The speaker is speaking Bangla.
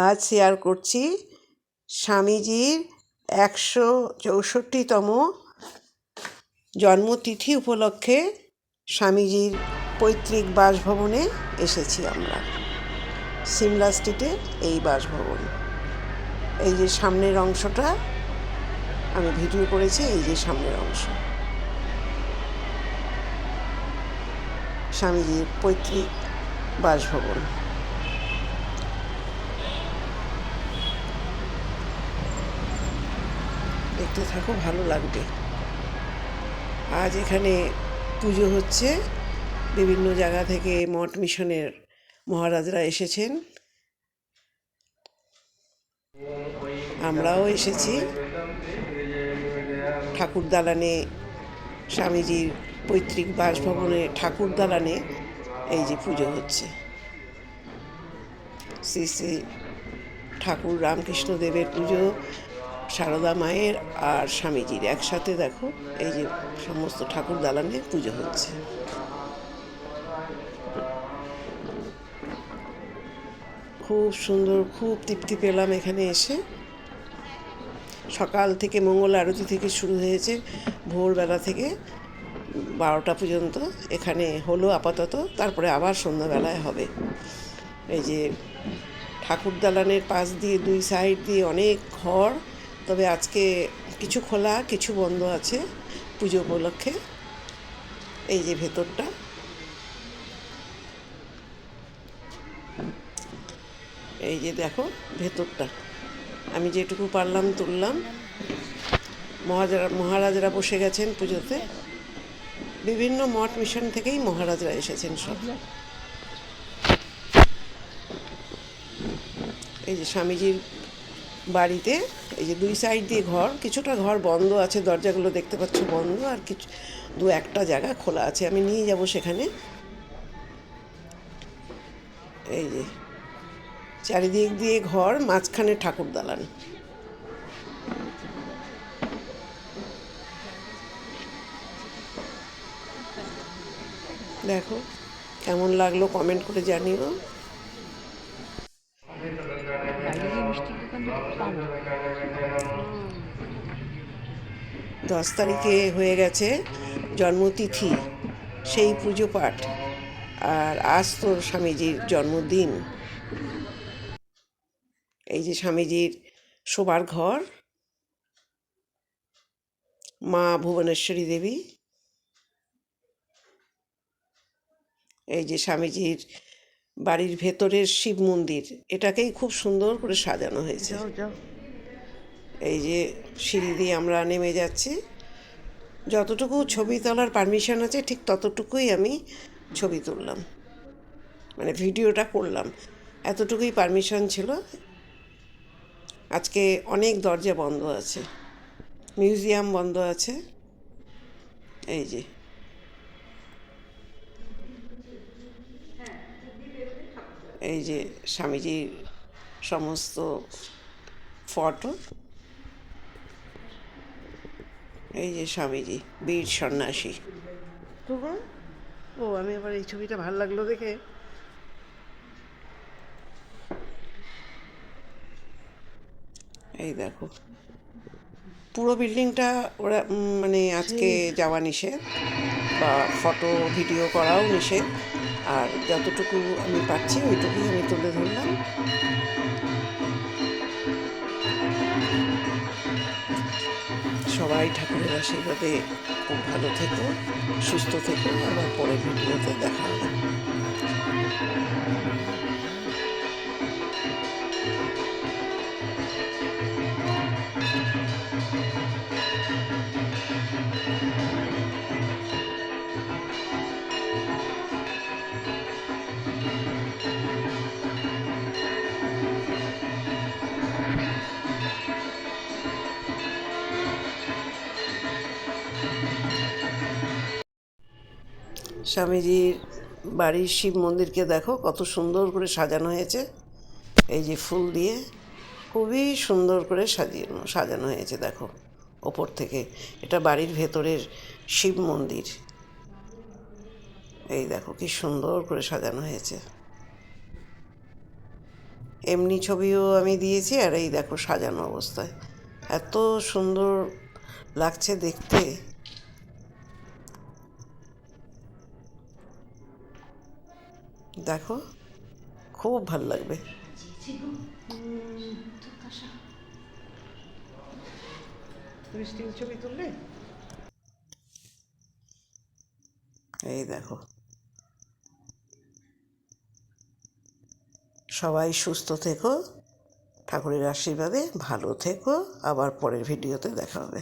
আজ শেয়ার করছি স্বামীজির 164তম জন্মতিথি উপলক্ষে স্বামীজির পৈতৃক বাসভবনে এসেছি আমরা। সিমলা স্ট্রিটের এই বাসভবন। এই যে সামনের অংশটা আমি ভিডিও করেছি, এই যে সামনের অংশ স্বামীজির পৈতৃক বাসভবন। দেখতে থাকো, ভালো লাগবে। আজ এখানে পুজো হচ্ছে, বিভিন্ন জায়গা থেকে মঠ মিশনের মহারাজরা এসেছেন, আমরাও এসেছি। ঠাকুর দালানে, স্বামীজির পৈতৃক বাসভবনে ঠাকুর দালানে এই যে পুজো হচ্ছে। শ্রী শ্রী ঠাকুর রামকৃষ্ণদেবের পুজো, সারদা মায়ের আর স্বামীজির একসাথে। দেখো, এই যে সমস্ত ঠাকুর দালানে পুজো হচ্ছে। খুব সুন্দর, খুব তৃপ্তি পেলাম এখানে এসে। সকাল থেকে মঙ্গল আরতি থেকে শুরু হয়েছে, ভোরবেলা থেকে 12টা পর্যন্ত এখানে হলো আপাতত, তারপরে আবার সন্ধ্যাবেলায় হবে। এই যে ঠাকুর দালানের পাশ দিয়ে দুই সাইড দিয়ে অনেক ঘর, তবে আজকে কিছু খোলা কিছু বন্ধ আছে পুজো উপলক্ষে। এই যে ভেতরটা, এই যে দেখো ভেতরটা, আমি যেটুকু পারলাম তুললাম। মহারাজরা বসে গেছেন পুজোতে, বিভিন্ন মঠ মিশন থেকেই মহারাজরা এসেছেন সব। এই যে স্বামীজির বাড়িতে এই যে দুই সাইড দিয়ে ঘর, কিছুটা ঘর বন্ধ আছে, দরজাগুলো দেখতে পাচ্ছ বন্ধ, আর কিছু দু একটা জায়গা খোলা আছে, আমি নিয়ে যাব সেখানে। এই যে চারিদিক দিয়ে ঘর, মাঝখানে ঠাকুর দালান। দেখো কেমন লাগলো কমেন্ট করে জানিও। 10 তারিখে হয়ে গেছে জন্মতিথি, সেই পুজো পাঠ, আর আজ তো স্বামীজির জন্মদিন। এই যে স্বামীজির শোবার ঘর, মা ভুবনেশ্বরী দেবী। এই যে স্বামীজির বাড়ির ভেতরের শিব মন্দির, এটাকেই খুব সুন্দর করে সাজানো হয়েছে। এই যে সিঁড়ি দিয়ে আমরা নেমে যাচ্ছি। যতটুকু ছবি তোলার পারমিশন আছে ঠিক ততটুকুই আমি ছবি তুললাম, মানে ভিডিওটা করলাম, এতটুকুই পারমিশন ছিল। আজকে অনেক দরজা বন্ধ আছে, মিউজিয়াম বন্ধ আছে। এই যে এই যে স্বামীজির সমস্ত ফটো। এই যে স্বামীজি বীর সন্ন্যাসী। ও, আমি আবার এই ছবিটা ভালো লাগলো দেখে। এই দেখো পুরো বিল্ডিংটা ওরা মানে আজকে যাওয়া নিষেধ, বা ফটো ভিডিও করাও নিষেধ, আর যতটুকু আমি পাচ্ছি ওইটুকুই আমি তুলে ধরলাম। সবাই ঠাকুরের আশীর্বাদে খুব ভালো থেকো, সুস্থ থেকো, আবার পরে ভিডিওতে দেখা হবে। স্বামীজির বাড়ির শিব মন্দিরকে দেখো কত সুন্দর করে সাজানো হয়েছে, এই যে ফুল দিয়ে খুবই সুন্দর করে সাজানো হয়েছে। দেখো ওপর থেকে, এটা বাড়ির ভেতরের শিব মন্দির। এই দেখো কি সুন্দর করে সাজানো হয়েছে। এমনি ছবিও আমি দিয়েছি, আর এই দেখো সাজানো অবস্থায়। এত সুন্দর লাগছে দেখতে। দেখো, খুব ভাল লাগবে। স্টিল ছবি তুললে, এই দেখো। সবাই সুস্থ থেকো, ঠাকুরের আশীর্বাদে ভালো থেকো। আবার পরের ভিডিওতে দেখা হবে।